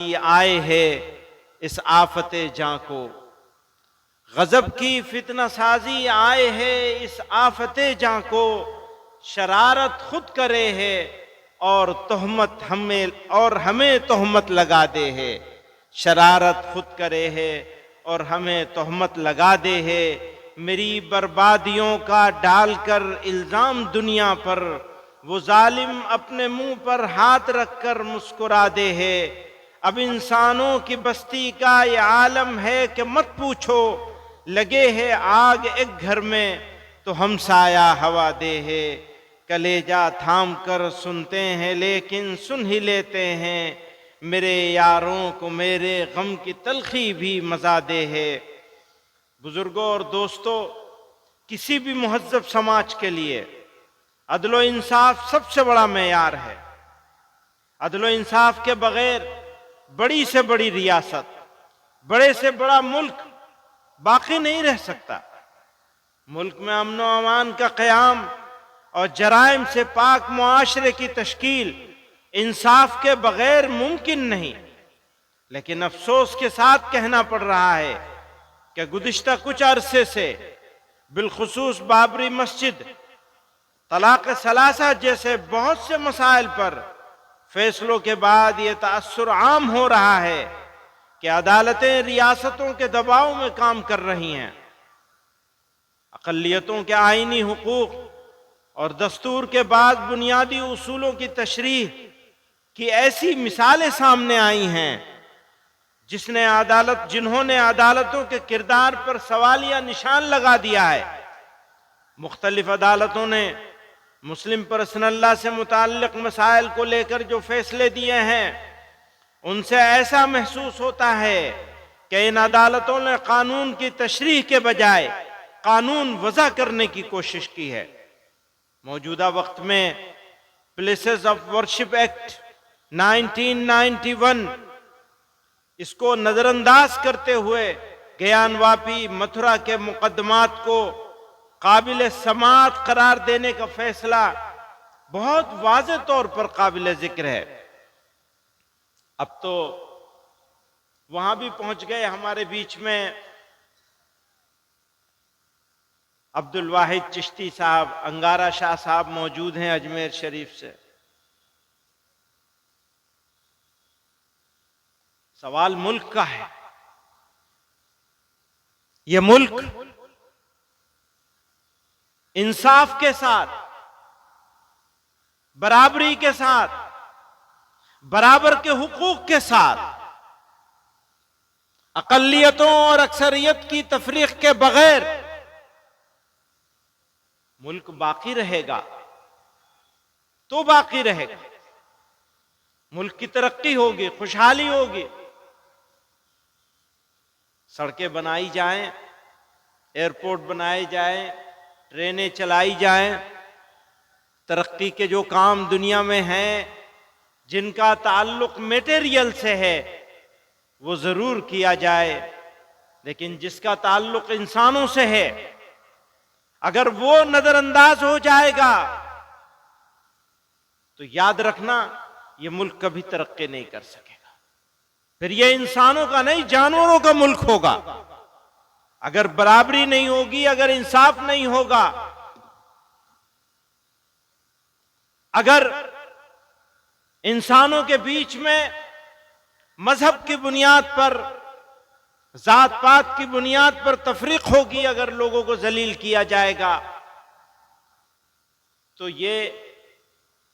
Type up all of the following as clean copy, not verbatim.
आए है इस आफते जां को, गजब की फितना साजी आए है इस आफते जां को, शरारत खुद करे है और हमें तोहमत लगा दे है। शरारत खुद करे है और हमें तोहमत लगा दे है। मेरी बर्बादियों का डालकर इल्जाम दुनिया पर, वो जालिम अपने मुंह पर हाथ रखकर मुस्कुरा दे है। अब इंसानों की बस्ती का ये आलम है कि मत पूछो, लगे है आग एक घर में तो हमसाया हवा दे है। कलेजा थाम कर सुनते हैं लेकिन सुन ही लेते हैं, मेरे यारों को मेरे गम की तलखी भी मजा दे है। बुजुर्गों और दोस्तों, किसी भी मुहज्जब समाज के लिए अदलो इंसाफ सबसे बड़ा मेयार है। अदलो इंसाफ के बगैर बड़ी से बड़ी रियासत, बड़े से बड़ा मुल्क बाकी नहीं रह सकता। मुल्क में अमन व अमान का क़याम और जराइम से पाक मुआशरे की तश्कील इंसाफ के बगैर मुमकिन नहीं। लेकिन अफसोस के साथ कहना पड़ रहा है कि गुज़िश्ता कुछ अरसे से बिलखुसूस बाबरी मस्जिद, तलाक सलासा जैसे बहुत से मसाइल पर फैसलों के बाद ये तासुर आम हो रहा है कि अदालतें रियासतों के दबाव में काम कर रही हैं। अक़लियतों के आईनी हुकूक और दस्तूर के बाद बुनियादी उसूलों की तशरीह की ऐसी मिसालें सामने आई हैं जिन्होंने अदालतों के किरदार पर सवालिया निशान लगा दिया है। मुख्तलिफ अदालतों ने मुस्लिम पर्सनल लॉ से मुताल्लिक मसाइल को लेकर जो फैसले दिए हैं, उनसे ऐसा महसूस होता है कि इन अदालतों ने कानून की तशरीह के बजाय कानून वज़ा करने की कोशिश की है। मौजूदा वक्त में प्लेसेस ऑफ वर्शिप एक्ट 1991 इसको नजरअंदाज करते हुए ज्ञानवापी मथुरा के मुकदमात को काबिल समाअत करार देने का फैसला बहुत वाज़ेह तौर पर काबिल जिक्र है। अब तो वहां भी पहुंच गए। हमारे बीच में अब्दुल वाहिद चिश्ती साहब, अंगारा शाह साहब मौजूद हैं अजमेर शरीफ से। सवाल मुल्क का है। यह मुल्क इंसाफ के साथ, बराबरी के साथ, बराबर के हुकूक के साथ, अकलियतों और अक्सरियत की तफरीक के बगैर मुल्क बाकी रहेगा तो बाकी रहेगा। मुल्क की तरक्की होगी, खुशहाली होगी। सड़कें बनाई जाएं, एयरपोर्ट बनाए जाएं, ट्रेनें चलाई जाएं, तरक्की के जो काम दुनिया में हैं जिनका ताल्लुक मटेरियल से है वो जरूर किया जाए। लेकिन जिसका ताल्लुक इंसानों से है, अगर वो नजरअंदाज हो जाएगा तो याद रखना ये मुल्क कभी तरक्की नहीं कर सकेगा। फिर ये इंसानों का नहीं, जानवरों का मुल्क होगा। अगर बराबरी नहीं होगी, अगर इंसाफ नहीं होगा, अगर इंसानों के बीच में मजहब की बुनियाद पर, जात पात की बुनियाद पर तफरीक होगी, अगर लोगों को जलील किया जाएगा, तो ये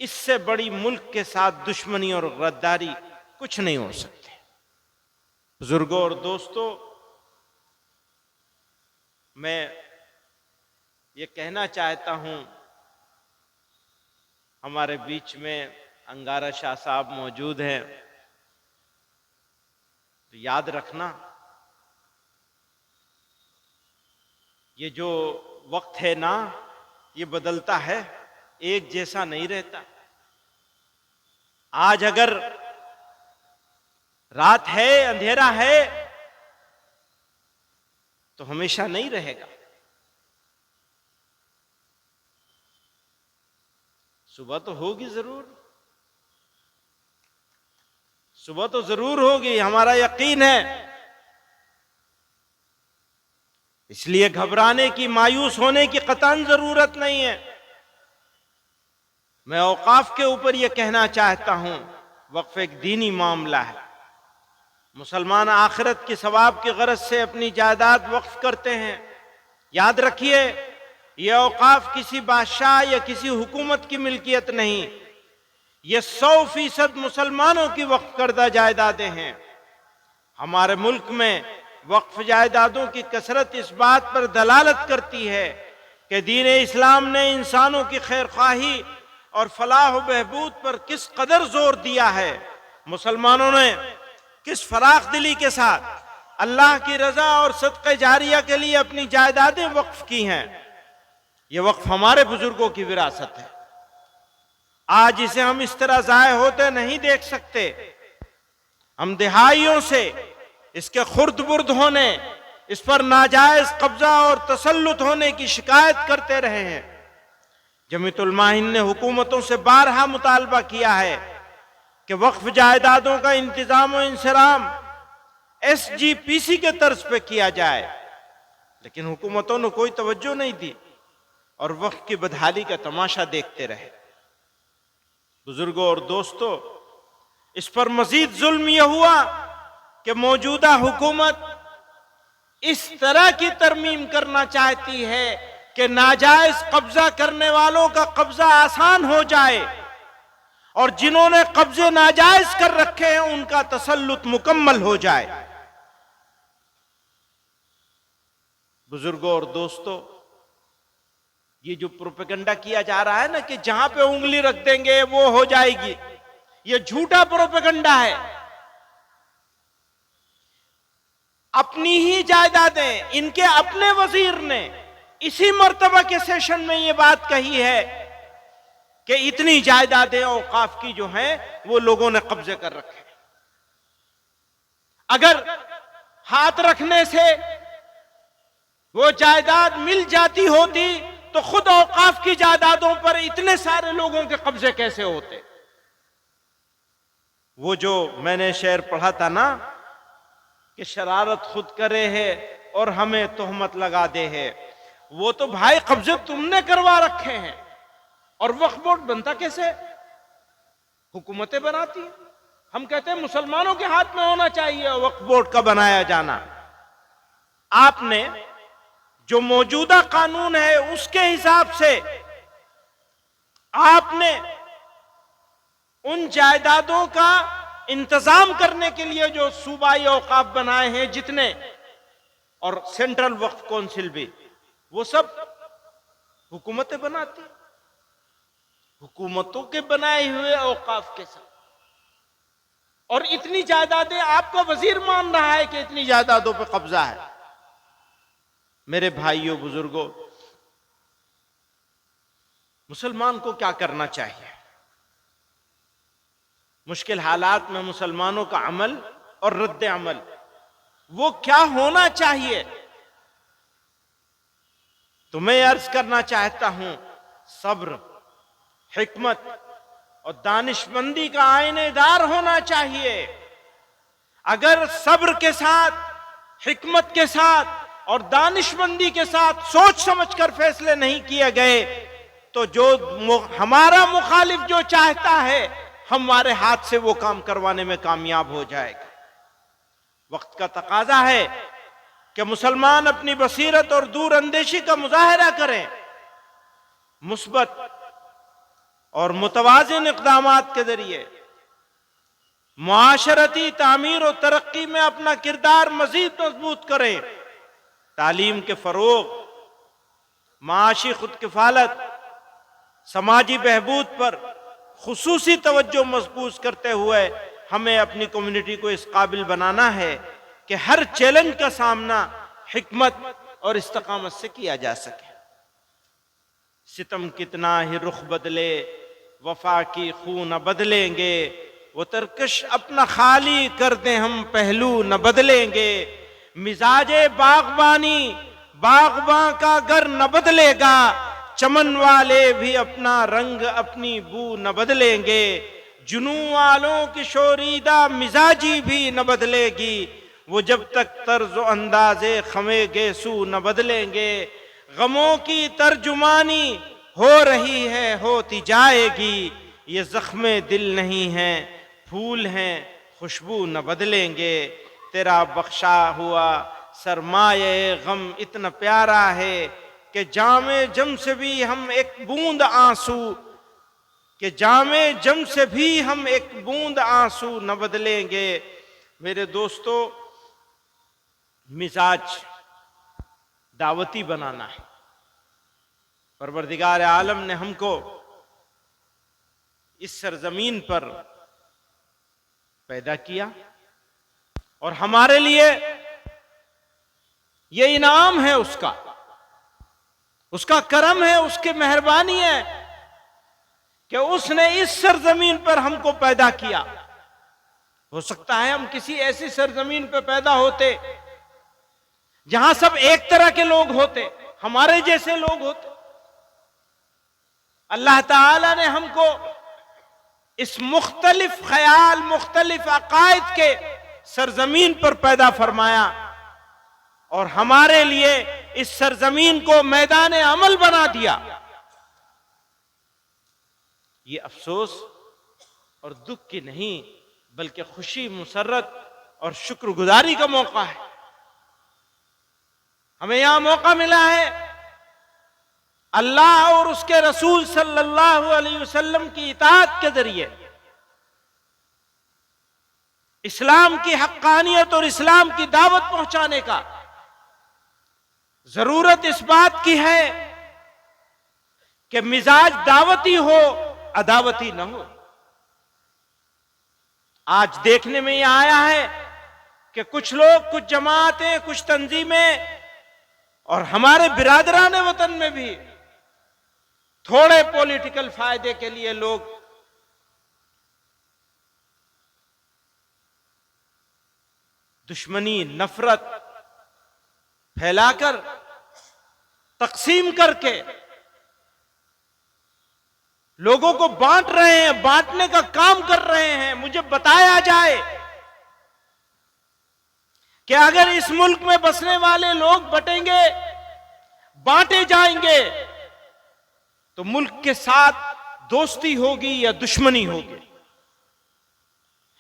इससे बड़ी मुल्क के साथ दुश्मनी और गद्दारी कुछ नहीं हो सकती। बुजुर्गों और दोस्तों, मैं ये कहना चाहता हूं, हमारे बीच में अंगारा शाह साहब मौजूद हैं, तो याद रखना ये जो वक्त है ना, ये बदलता है, एक जैसा नहीं रहता। आज अगर रात है, अंधेरा है, तो हमेशा नहीं रहेगा। सुबह तो होगी जरूर। सुबह तो जरूर होगी, हमारा यकीन है। इसलिए घबराने की, मायूस होने की कतई जरूरत नहीं है। मैं औकाफ के ऊपर यह कहना चाहता हूं, वक्फ एक दीनी मामला है। मुसलमान आखिरत की सवाब की गरज से अपनी जायदाद वक्फ करते हैं। याद रखिए, यह औकाफ किसी बादशाह या किसी हुकूमत की मिल्कियत नहीं, ये 100% मुसलमानों की वक्फ करदा जायदादें हैं। हमारे मुल्क में वक्फ जायदादों की कसरत इस बात पर दलालत करती है कि दीन इस्लाम ने इंसानों की खैरख्वाही और फलाह बहबूद पर किस कदर जोर दिया है। मुसलमानों ने किस फराख दिली के साथ अल्लाह की रजा और सदक़े जारिया के लिए अपनी जायदादें वक्फ की हैं। यह वक्फ हमारे बुजुर्गों की विरासत है। आज इसे हम इस तरह जाय होते नहीं देख सकते। हम दिहाइयों से इसके खुर्द बुर्द होने, इस पर नाजायज कब्जा और तसल्लुत होने की शिकायत करते रहे हैं। जमीयत उलमा हिंद ने हुकूमतों से बारहा मुतालबा किया है कि वक्फ जायदादों का इंतजाम और इंसराम SGPC के तर्ज पे किया जाए, लेकिन हुकूमतों ने कोई तवज्जो नहीं दी और वक्फ की बदहाली का तमाशा देखते रहे। बुजुर्गों और दोस्तों, इस पर मजीद जुल्म यह हुआ कि मौजूदा हुकूमत इस तरह की तरमीम करना चाहती है कि नाजायज कब्जा करने वालों का कब्जा आसान हो जाए और जिन्होंने कब्जे नाजायज कर रखे हैं उनका तसल्लुत मुकम्मल हो जाए। बुजुर्गों और दोस्तों, ये जो प्रोपेगेंडा किया जा रहा है ना कि जहां पे उंगली रख देंगे वो हो जाएगी, ये झूठा प्रोपेगेंडा है। अपनी ही जायदादें, इनके अपने वजीर ने इसी मर्तबा के सेशन में ये बात कही है कि इतनी जायदादें औकाफ की जो हैं वो लोगों ने कब्जे कर रखे। अगर हाथ रखने से वो जायदाद मिल जाती होती तो खुद औकाफ की जायदादों पर इतने सारे लोगों के कब्जे कैसे होते। वो जो मैंने शेर पढ़ा था ना कि शरारत खुद करे है और हमें तोहमत लगा दे है, वो तो भाई कब्जे तुमने करवा रखे हैं। और वक्फ बोर्ड बनता कैसे? हुकूमतें बनाती हैं। हम कहते हैं मुसलमानों के हाथ में होना चाहिए वक्फ बोर्ड का बनाया जाना। आपने जो मौजूदा कानून है उसके हिसाब से आपने उन जायदादों का इंतजाम करने के लिए जो सूबाई औकाफ बनाए हैं जितने, और सेंट्रल वक्फ काउंसिल भी, वो सब हुकूमतें बनाती, हुकूमतों के बनाए हुए औकाफ के साथ। और इतनी जायदादें आपका वजीर मान रहा है कि इतनी जायदादों पे कब्जा है। मेरे भाइयों बुजुर्गों, मुसलमान को क्या करना चाहिए? मुश्किल हालात में मुसलमानों का अमल और रद्द अमल वो क्या होना चाहिए? तो मैं अर्ज करना चाहता हूं, सब्र, हिकमत और दानिशमंदी का आईनेदार होना चाहिए। अगर सब्र के साथ, हिकमत के साथ और दानिशमंदी के साथ सोच समझकर फैसले नहीं किए गए तो जो हमारा मुखालिफ जो चाहता है हमारे हाथ से वो काम करवाने में कामयाब हो जाएगा। वक्त का तकाजा है कि मुसलमान अपनी बसीरत और दूर अंदेशी का मुजाहरा करें, मुस्बत और मुतवाज़िन इक़दामात के जरिए मुआशरती तामीर और तरक्की में अपना किरदार मजीद मजबूत करें। तालीम के फरोग, माशी खुदकिफालत, समाजी बहबूद पर खुसूसी तवज्जो मज़बूत करते हुए हमें अपनी कम्युनिटी को इस काबिल बनाना है कि हर चैलेंज का सामना हिकमत और इस्तिकामत से किया जा सके। सितम कितना ही रुख बदले, वफा की खू न बदलेंगे, वो तरकश अपना खाली कर दें हम पहलू न बदलेंगे। मिजाजे बागबानी, बागबां का घर न बदलेगा, चमन वाले भी अपना रंग अपनी बू न बदलेंगे। जुनू वालों की शोरीदा मिजाजी भी न बदलेगी, वो जब तक तर्ज अंदाजे खमे गेसू न बदलेंगे। गमों की तर्जुमानी हो रही है, होती जाएगी, ये जख्मे दिल नहीं है, फूल हैं, खुशबू न बदलेंगे। तेरा बख्शा हुआ सरमाए गम इतना प्यारा है कि जामे जम से भी हम एक बूंद आंसू, कि जामे जम से भी हम एक बूंद आंसू न बदलेंगे। मेरे दोस्तों, मिजाज दावती बनाना है। परवरदिगार आलम ने हमको इस सरजमीन पर पैदा किया और हमारे लिए ये इनाम है उसका करम है, उसकी मेहरबानी है कि उसने इस सरजमीन पर हमको पैदा किया। हो सकता है हम किसी ऐसी सरजमीन पर पैदा होते जहां सब एक तरह के लोग होते, हमारे जैसे लोग होते। अल्लाह ताला ने हमको इस मुख्तलिफ ख्याल, मुख्तलिफ अकायद के सरजमीन पर पैदा फरमाया और हमारे लिए इस सरजमीन को मैदान अमल बना दिया। ये अफसोस और दुख की नहीं, बल्कि खुशी, मुसर्रत और शुक्रगुजारी का मौका है। हमें यहां मौका मिला है अल्लाह और उसके रसूल सल्लल्लाहु अलैहि वसल्लम की इताअत के जरिए इस्लाम की हक्कानियत और इस्लाम की दावत पहुंचाने का। जरूरत इस बात की है कि मिजाज दावती हो, अदावती न हो। आज देखने में यह आया है कि कुछ लोग, कुछ जमातें, कुछ तंजीमें और हमारे बिरादरान वतन में भी थोड़े पॉलिटिकल फायदे के लिए लोग दुश्मनी, नफरत फैलाकर, तकसीम करके लोगों को बांट रहे हैं, बांटने का काम कर रहे हैं। मुझे बताया जाए कि अगर इस मुल्क में बसने वाले लोग बटेंगे, बांटे जाएंगे, तो मुल्क के साथ दोस्ती होगी या दुश्मनी होगी।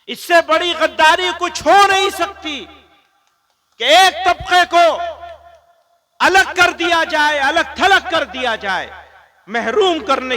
इससे बड़ी गद्दारी कुछ हो नहीं सकती कि एक तबके को अलग कर दिया जाए, अलग थलग कर दिया जाए, महरूम करने